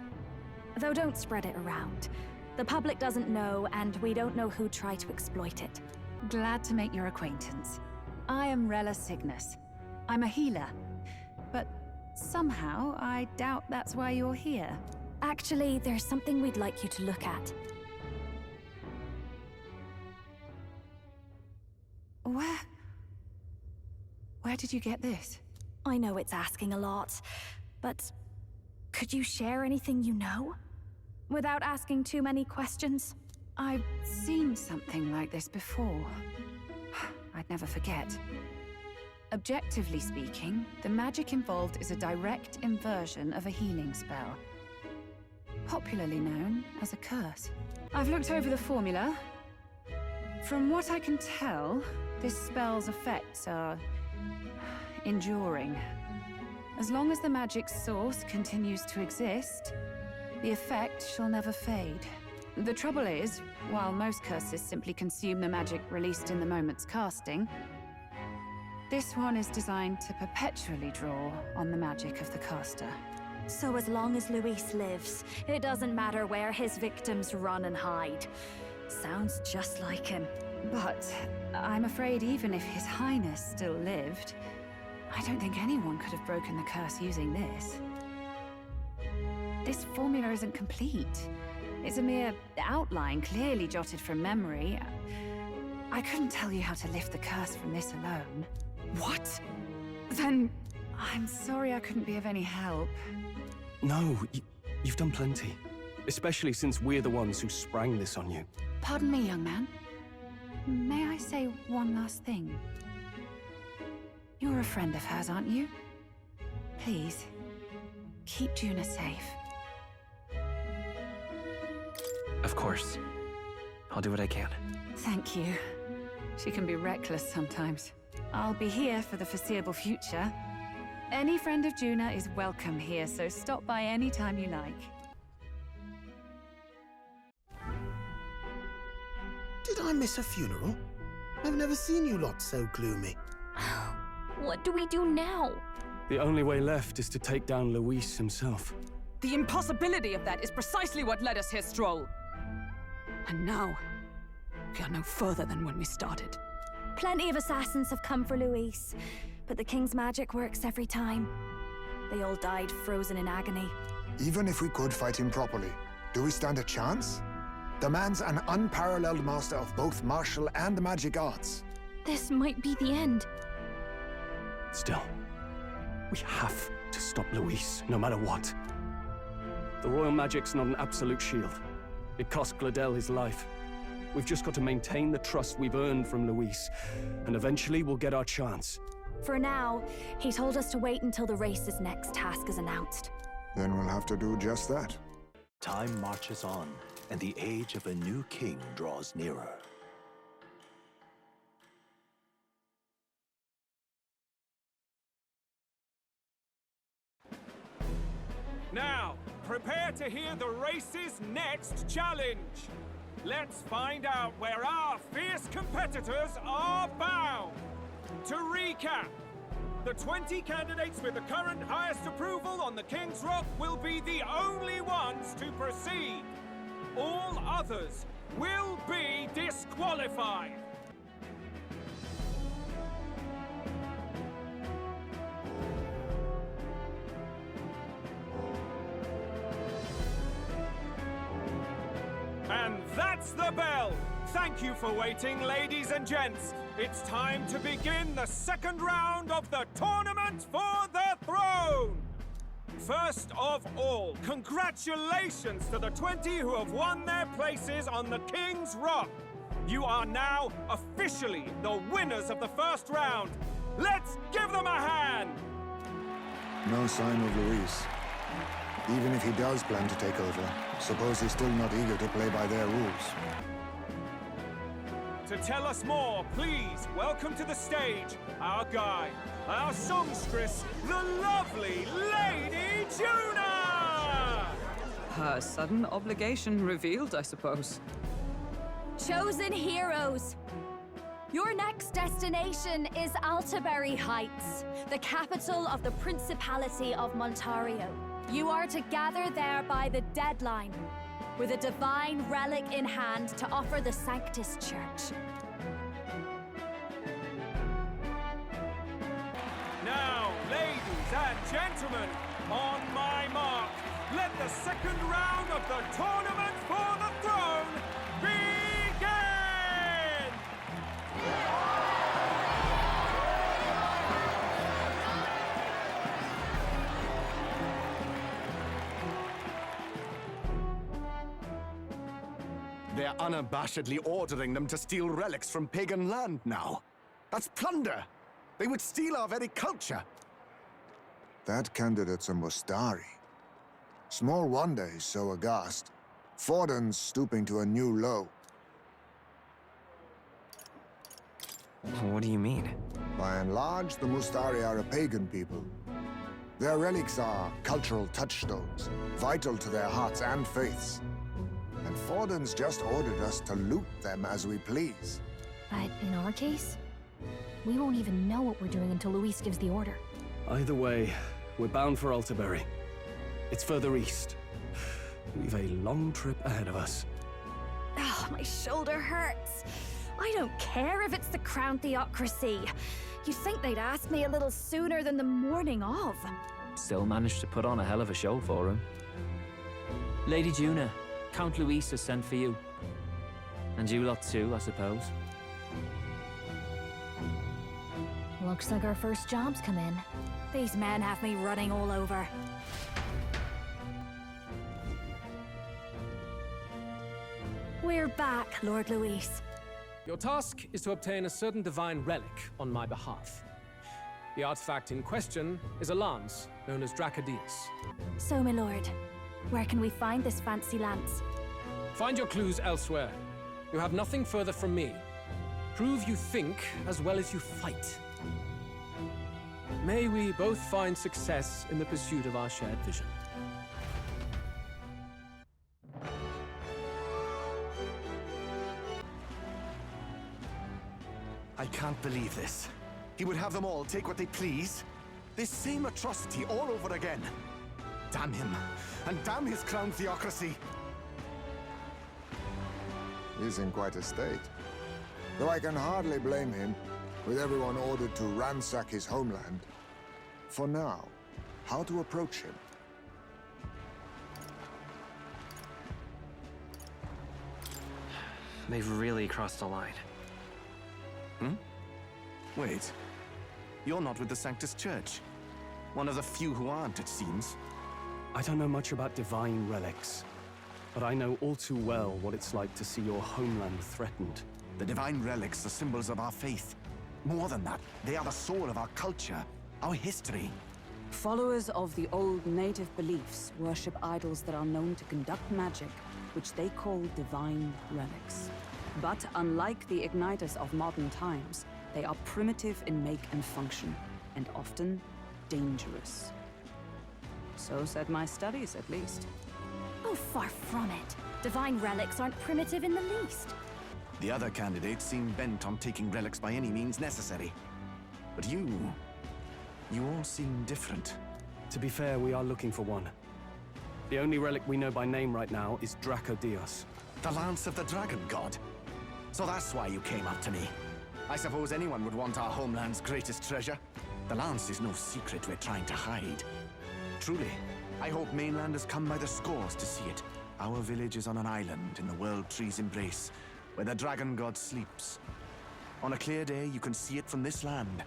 Speaker 6: Though don't spread it around. The public doesn't know, and we don't know who'd try to exploit it.
Speaker 1: Glad to make your acquaintance. I am Rella Cygnus. I'm a healer. But somehow, I doubt that's why you're here.
Speaker 6: Actually, there's something we'd like you to look at.
Speaker 1: Where did you get this?
Speaker 6: I know it's asking a lot, but could you share anything you know? Without asking too many questions?
Speaker 1: I've seen something like this before. I'd never forget. Objectively speaking, the magic involved is a direct inversion of a healing spell, popularly known as a curse. I've looked over the formula. From what I can tell, this spell's effects are enduring. As long as the magic's source continues to exist, the effect shall never fade. The trouble is, while most curses simply consume the magic released in the moment's casting, this one is designed to perpetually draw on the magic of the caster.
Speaker 6: So as long as Luis lives, it doesn't matter where his victims run and hide. Sounds just like him.
Speaker 1: But I'm afraid even if His Highness still lived, I don't think anyone could have broken the curse using this. This formula isn't complete. It's a mere outline, clearly jotted from memory. I couldn't tell you how to lift the curse from this alone.
Speaker 3: What?
Speaker 1: Then I'm sorry I couldn't be of any help.
Speaker 3: No, you've done plenty. Especially since we're the ones who sprang this on you.
Speaker 1: Pardon me, young man. May I say one last thing? You're a friend of hers, aren't you? Please, keep Juna safe.
Speaker 13: Of course. I'll do what I can.
Speaker 1: Thank you. She can be reckless sometimes. I'll be here for the foreseeable future. Any friend of Juna is welcome here, so stop by any time you like.
Speaker 9: Did I miss a funeral? I've never seen you lot so gloomy.
Speaker 15: What do we do now?
Speaker 3: The only way left is to take down Luis himself.
Speaker 10: The impossibility of that is precisely what led us here, Stroll. And now, we are no further than when we started.
Speaker 6: Plenty of assassins have come for Luis, but the King's magic works every time. They all died frozen in agony.
Speaker 2: Even if we could fight him properly, do we stand a chance? The man's an unparalleled master of both martial and magic arts.
Speaker 15: This might be the end.
Speaker 3: Still, we have to stop Luis, no matter what. The royal magic's not an absolute shield. It cost Glodell his life. We've just got to maintain the trust we've earned from Luis, and eventually we'll get our chance.
Speaker 6: For now, he told us to wait until the race's next task is announced.
Speaker 2: Then we'll have to do just that.
Speaker 18: Time marches on, and the age of a new king draws nearer.
Speaker 19: Now, prepare to hear the race's next challenge. Let's find out where our fierce competitors are bound. To recap, the 20 candidates with the current highest approval on the King's Rock will be the only ones to proceed. All others will be disqualified. And that's the bell! Thank you for waiting, ladies and gents. It's time to begin the second round of the Tournament for the Throne! First of all, congratulations to the 20 who have won their places on the King's Rock. You are now officially the winners of the first round. Let's give them a hand!
Speaker 2: No sign of Luis. Even if he does plan to take over, suppose he's still not eager to play by their rules.
Speaker 19: To tell us more, please welcome to the stage our guide, our songstress, the lovely Lady Juna!
Speaker 10: Her sudden obligation revealed, I suppose.
Speaker 6: Chosen heroes! Your next destination is Altaberry Heights, the capital of the Principality of Montario. You are to gather there by the deadline, with a divine relic in hand to offer the Sanctus Church.
Speaker 19: Now, ladies and gentlemen, on my mark, let the second round of the tournament for the throne begin!
Speaker 12: They're unabashedly ordering them to steal relics from pagan land now. That's plunder! They would steal our very culture!
Speaker 2: That candidate's a Mustari. Small wonder he's so aghast. Forden's stooping to a new low.
Speaker 13: What do you mean?
Speaker 2: By and large, the Mustari are a pagan people. Their relics are cultural touchstones, vital to their hearts and faiths. And Forden's just ordered us to loot them as we please.
Speaker 15: But in our case, we won't even know what we're doing until Luis gives the order.
Speaker 3: Either way, we're bound for Altaberry. It's further east. We've a long trip ahead of us.
Speaker 6: Oh, my shoulder hurts. I don't care if it's the Crown Theocracy. You'd think they'd ask me a little sooner than the morning of.
Speaker 4: Still managed to put on a hell of a show for him. Lady Juna, Count Luis has sent for you. And you lot too, I suppose.
Speaker 15: Looks like our first job's come in.
Speaker 6: These men have me running all over. We're back, Lord Luis.
Speaker 5: Your task is to obtain a certain divine relic on my behalf. The artifact in question is a lance known as Dracodius.
Speaker 6: So, my lord, where can we find this fancy lance?
Speaker 5: Find your clues elsewhere. You have nothing further from me. Prove you think as well as you fight. May we both find success in the pursuit of our shared vision.
Speaker 12: I can't believe this. He would have them all take what they please. This same atrocity all over again. Damn him, and damn his crown theocracy.
Speaker 2: He's in quite a state. Though I can hardly blame him, with everyone ordered to ransack his homeland. For now, how to approach him?
Speaker 13: They've really crossed the line.
Speaker 12: Wait. You're not with the Sanctus Church. One of the few who aren't, it seems.
Speaker 3: I don't know much about divine relics, but I know all too well what it's like to see your homeland threatened.
Speaker 12: The divine relics are symbols of our faith. More than that, they are the soul of our culture, our history.
Speaker 10: Followers of the old native beliefs worship idols that are known to conduct magic, which they call divine relics. But unlike the igniters of modern times, they are primitive in make and function, and often dangerous. So said my studies, at least.
Speaker 6: Oh, far from it. Divine relics aren't primitive in the least.
Speaker 12: The other candidates seem bent on taking relics by any means necessary. But you all seem different.
Speaker 3: To be fair, we are looking for one. The only relic we know by name right now is Dracodius.
Speaker 12: The Lance of the Dragon God. So that's why you came up to me. I suppose anyone would want our homeland's greatest treasure. The Lance is no secret we're trying to hide. Truly, I hope mainlanders come by the scores to see it. Our village is on an island in the World Tree's embrace, where the Dragon God sleeps. On a clear day, you can see it from this land.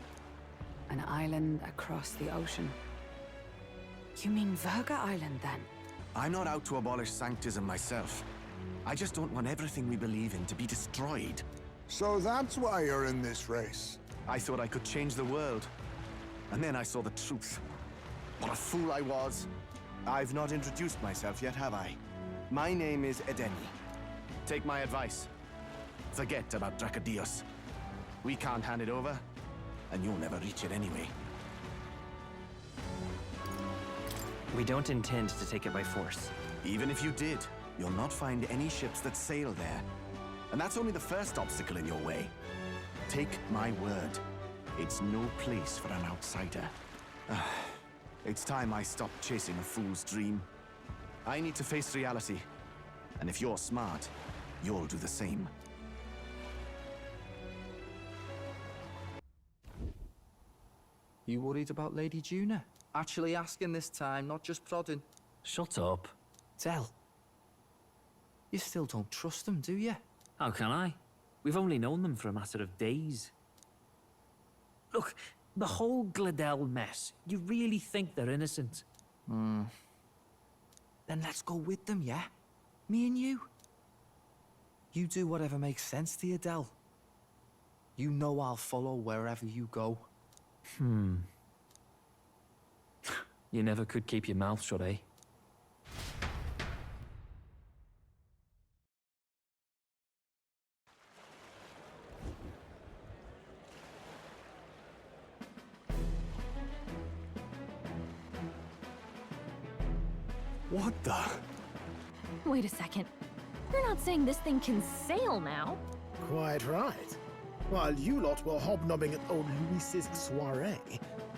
Speaker 10: An island across the ocean. You mean Verga Island, then?
Speaker 12: I'm not out to abolish Sanctism myself. I just don't want everything we believe in to be destroyed.
Speaker 2: So that's why you're in this race.
Speaker 12: I thought I could change the world. And then I saw the truth. What a fool I was. I've not introduced myself yet, have I? My name is Edeni. Take my advice. Forget about Charadrius. We can't hand it over, and you'll never reach it anyway.
Speaker 20: We don't intend to take it by force.
Speaker 12: Even if you did, you'll not find any ships that sail there. And that's only the first obstacle in your way. Take my word. It's no place for an outsider. It's time I stopped chasing a fool's dream. I need to face reality. And if you're smart, you'll do the same.
Speaker 11: You worried about Lady Juna? Actually asking this time, not just prodding.
Speaker 4: Shut up.
Speaker 11: Tell. You still don't trust them, do you?
Speaker 4: How can I? We've only known them for a matter of days. Look, the whole Glodell mess, you really think they're innocent?
Speaker 11: Then let's go with them, yeah? Me and you. You do whatever makes sense to you, Del. You know I'll follow wherever you go.
Speaker 4: You never could keep your mouth shut, eh?
Speaker 3: What the?
Speaker 15: Wait a second. You're not saying this thing can sail now?
Speaker 9: Quite right. While you lot were hobnobbing at old Luis's soiree,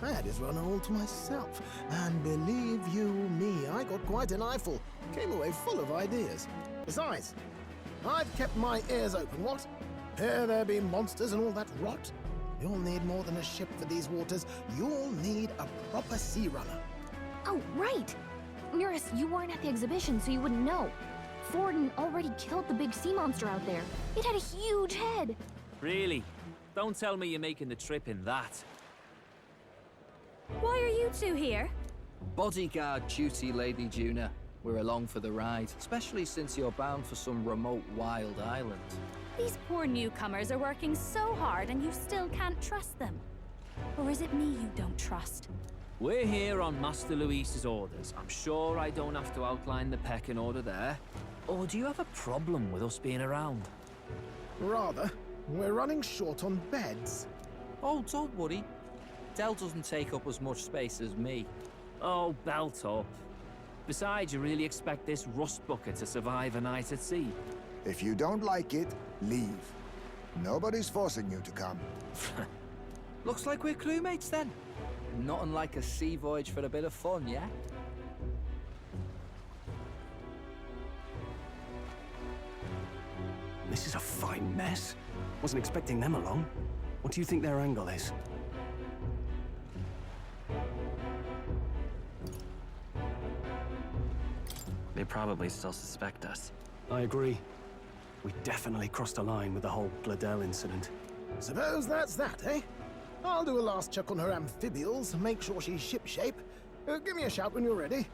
Speaker 9: I had his run all to myself. And believe you me, I got quite an eyeful. Came away full of ideas. Besides, I've kept my ears open, what? Here there be monsters and all that rot. You'll need more than a ship for these waters. You'll need a proper sea runner.
Speaker 15: Oh, right! Mirus, you weren't at the exhibition, so you wouldn't know. Forden already killed the big sea monster out there. It had a huge head.
Speaker 4: Really? Don't tell me you're making the trip in that.
Speaker 6: Why are you two here?
Speaker 11: Bodyguard duty, Lady Juna. We're along for the ride, especially since you're bound for some remote wild island.
Speaker 6: These poor newcomers are working so hard and you still can't trust them. Or is it me you don't trust?
Speaker 4: We're here on Master Luis's orders. I'm sure I don't have to outline the pecking order there. Or do you have a problem with us being around?
Speaker 9: Rather. We're running short on beds.
Speaker 11: Oh, don't worry. Del doesn't take up as much space as me.
Speaker 4: Oh, belt up. Besides, you really expect this rust bucket to survive a night at sea?
Speaker 2: If you don't like it, leave. Nobody's forcing you to come.
Speaker 11: Looks like we're crewmates then. Nothing like a sea voyage for a bit of fun, yeah?
Speaker 3: This is a fine mess. Wasn't expecting them along. What do you think their angle is?
Speaker 20: They probably still suspect us.
Speaker 3: I agree. We definitely crossed a line with the whole Glodell incident.
Speaker 9: Suppose that's that, eh? I'll do a last check on her amphibials, make sure she's shipshape. Give me a shout when you're ready.